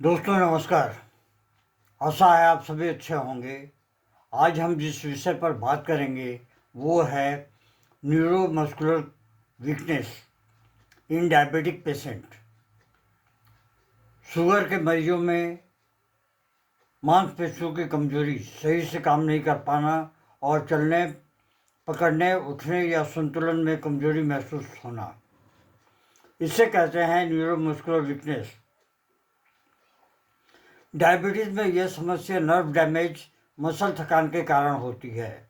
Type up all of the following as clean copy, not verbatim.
दोस्तों नमस्कार। आशा है आप सभी अच्छे होंगे। आज हम जिस विषय पर बात करेंगे वो है neuromuscular weakness in diabetic patient. Sugar के मरीजों में मांसपेशियों की कमजोरी, सही से काम नहीं कर पाना और चलने, पकड़ने, उठने या संतुलन में कमजोरी महसूस होना, इसे कहते हैं न्यूरोमस्कुलर वीकनेस। डायबिटीज में यह समस्या नर्व डैमेज, मसल थकान के कारण होती है।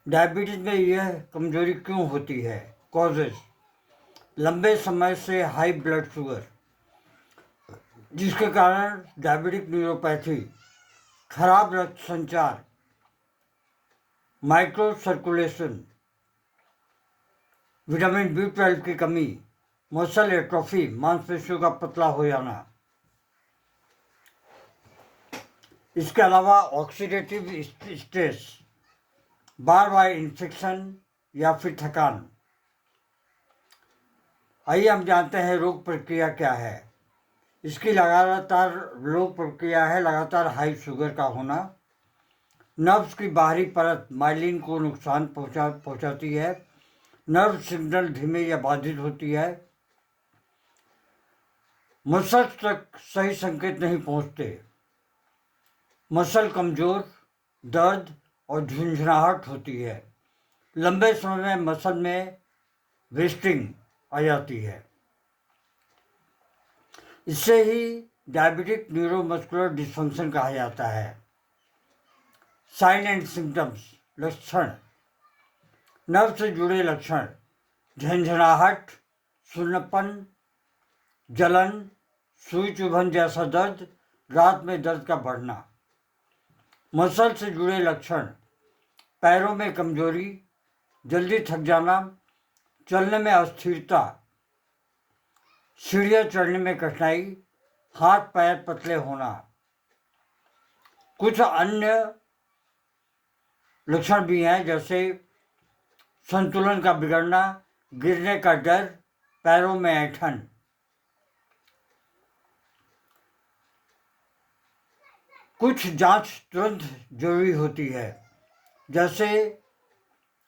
डायबिटीज में यह कमजोरी क्यों होती है? कॉजेज: लंबे समय से हाई ब्लड शुगर, जिसके कारण डायबिटिक न्यूरोपैथी, खराब रक्त संचार, माइक्रो सर्कुलेशन, विटामिन B12 की कमी, मसल एट्रोफी, मांसपेशियों का पतला हो जाना। इसके अलावा ऑक्सीडेटिव स्ट्रेस, बार बार इन्फेक्शन या फिर थकान। आइए हम जानते हैं रोग प्रक्रिया क्या है। इसकी लगातार रोग प्रक्रिया है लगातार हाई शुगर का होना। नर्व्स की बाहरी परत माइलिन को नुकसान पहुंचाती है। नर्व सिग्नल धीमे या बाधित होती है। मसल्स तक सही संकेत नहीं पहुंचते। मसल कमजोर, दर्द और झुंझुनाहट होती है। लंबे समय में मसल में वेस्टिंग आ जाती है। इससे ही डायबिटिक न्यूरोमस्कुलर डिस्फंक्शन कहा जाता है। साइन एंड सिम्टम्स: लक्षण, नर्व से जुड़े लक्षण, झंझनाहट, सुन्नपन, जलन, सुई चुभन जैसा दर्द, रात में दर्द का बढ़ना। मसल से जुड़े लक्षण: पैरों में कमजोरी, जल्दी थक जाना, चलने में अस्थिरता, सीढ़ियाँ चढ़ने में कठिनाई, हाथ पैर पतले होना। कुछ अन्य लक्षण भी हैं, जैसे संतुलन का बिगड़ना, गिरने का डर, पैरों में ऐंठन। कुछ जांच तुरंत जरूरी होती है, जैसे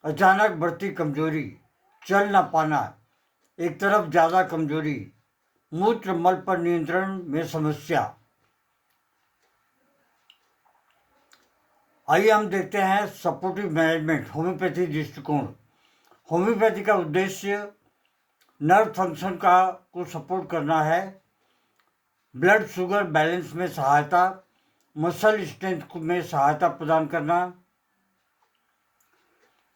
अचानक बढ़ती कमजोरी, चल न पाना, एक तरफ ज़्यादा कमजोरी, मूत्र मल पर नियंत्रण में समस्या। आइए हम देखते हैं सपोर्टिव मैनेजमेंट, होम्योपैथी दृष्टिकोण। होम्योपैथी का उद्देश्य नर्व फंक्शन को सपोर्ट करना है, ब्लड शुगर बैलेंस में सहायता, मसल स्ट्रेंथ में सहायता प्रदान करना,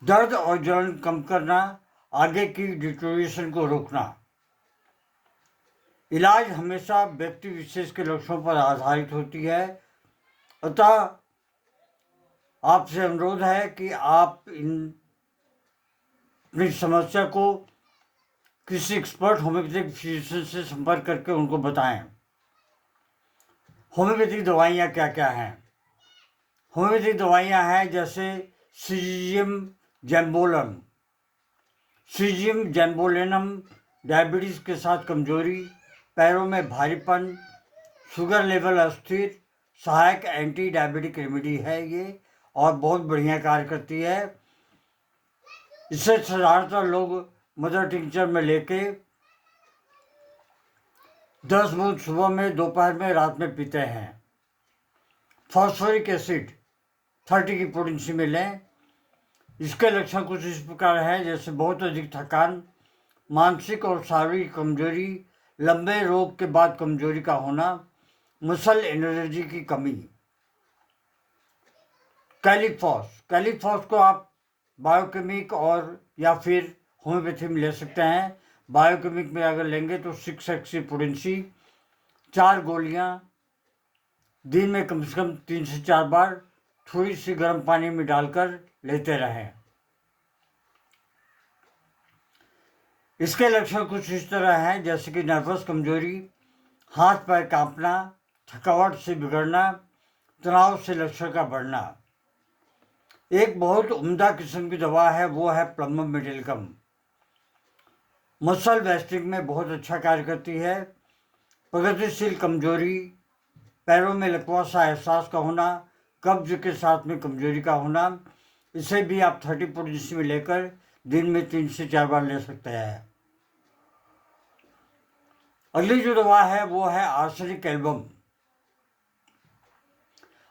दर्द और जलन कम करना, आगे की डिटोरिएशन को रोकना। इलाज हमेशा व्यक्ति विशेष के लक्षणों पर आधारित होती है, अतः आपसे अनुरोध है कि आप अपनी समस्या को किसी एक्सपर्ट होम्योपैथिक फिजिशियन से संपर्क करके उनको बताएं। होम्योपैथिक दवाइयाँ क्या क्या हैं? होम्योपैथिक दवाइयाँ हैं जैसे सीजियम जैम्बोलम। सीजियम जैम्बोलेनम डायबिटीज़ के साथ कमजोरी, पैरों में भारीपन, शुगर लेवल अस्थिर, सहायक एंटी डायबिटिक रेमेडी है ये, और बहुत बढ़िया कार्य करती है। इसे साधारणतः लोग मदर टिंचर में लेके 10 बूंद सुबह में, दोपहर में, रात में पीते हैं। फॉस्फोरिक एसिड 30 की पोटेंसी में लें। इसके लक्षण कुछ इस प्रकार हैं, जैसे बहुत अधिक थकान, मानसिक और शारीरिक कमजोरी, लंबे रोग के बाद कमजोरी का होना, मसल एनर्जी की कमी। कैलिफॉस को आप बायोकेमिक और या फिर होम्योपैथी में ले सकते हैं। बायोकेमिक में अगर लेंगे तो 6x की पोटेंसी, 4 गोलियां दिन में कम से कम 3 से 4 बार थोड़ी सी गर्म पानी में डालकर लेते रहें। इसके लक्षण कुछ इस तरह हैं, जैसे कि नर्वस कमजोरी, हाथ पैर कांपना, थकावट से बिगड़ना, तनाव से लक्षण का बढ़ना। एक बहुत उम्दा किस्म की दवा है, वो है प्लम्बम मेडिलिकम। मसल वेस्टिंग में बहुत अच्छा कार्य करती है। प्रगतिशील कमजोरी, पैरों में लकवा सा एहसास का होना, कब्ज के साथ में कमजोरी का होना, इसे भी आप 30 पोटेंसी में लेकर दिन में 3 से 4 बार ले सकते हैं। अगली जो दवा है वो है आर्सेनिक एल्बम।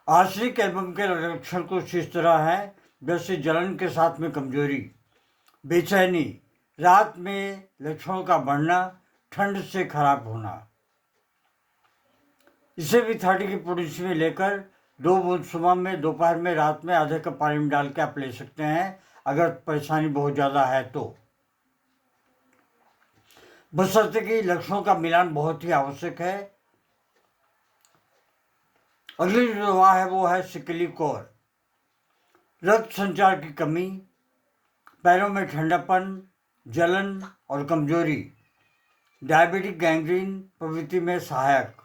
आर्सेनिक एल्बम के लक्षण कुछ इस तरह है, जैसे जलन के साथ में कमजोरी, बेचैनी, रात में लक्षणों का बढ़ना, ठंड से खराब होना। इसे भी 30 की पोटेंसी में लेकर 2 बूंद सुबह में, दोपहर में, रात में आधे कप पानी में डाल के आप ले सकते हैं, अगर परेशानी बहुत ज़्यादा है तो। बशर्ते कि लक्षणों का मिलान बहुत ही आवश्यक है। अगली जो दवा है वो है सिकलीकोर। रक्त संचार की कमी, पैरों में ठंडापन, जलन और कमजोरी, डायबिटिक गैंग्रीन प्रवृत्ति में सहायक।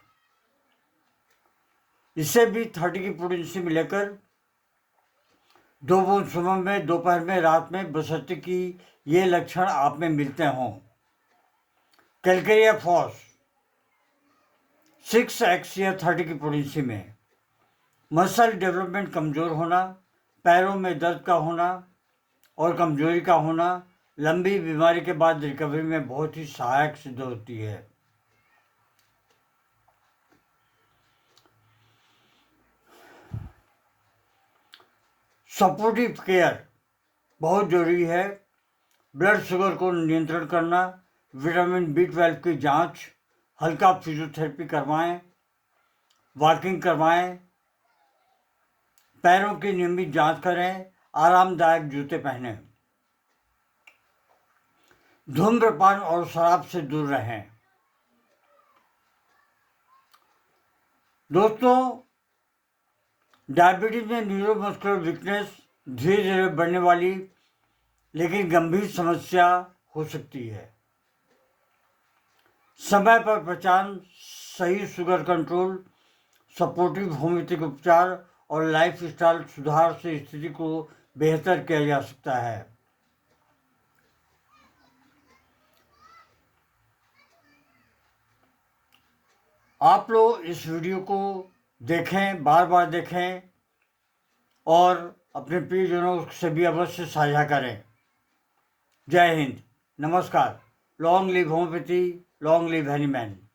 इसे भी 30 की पोटेंसी में लेकर 2 बूंद सुबह में, दोपहर में, रात में, बशर्ते कि ये लक्षण आप में मिलते हों। कैलकेरिया फॉस 6x या 30 की पोटेंसी में। मसल डेवलपमेंट कमज़ोर होना, पैरों में दर्द का होना और कमजोरी का होना, लंबी बीमारी के बाद रिकवरी में बहुत ही सहायक सिद्ध होती है। सपोर्टिव केयर बहुत जरूरी है। ब्लड शुगर को नियंत्रण करना, विटामिन B12 की जांच, हल्का फिजियोथेरेपी करवाएं, वॉकिंग करवाएं, पैरों की नियमित जांच करें, आरामदायक जूते पहनें, धूम्रपान और शराब से दूर रहें। दोस्तों, डायबिटीज में न्यूरोमस्कुलर वीकनेस धीरे धीरे बढ़ने वाली लेकिन गंभीर समस्या हो सकती है। समय पर पहचान, सही शुगर कंट्रोल, सपोर्टिव होम्योपैथिक उपचार और लाइफस्टाइल सुधार से स्थिति को बेहतर किया जा सकता है। आप लोग इस वीडियो को देखें, बार बार देखें और अपने प्रियजनों से भी अवश्य साझा करें। जय हिंद, नमस्कार। Long live homeopathy, long live Hahnemann.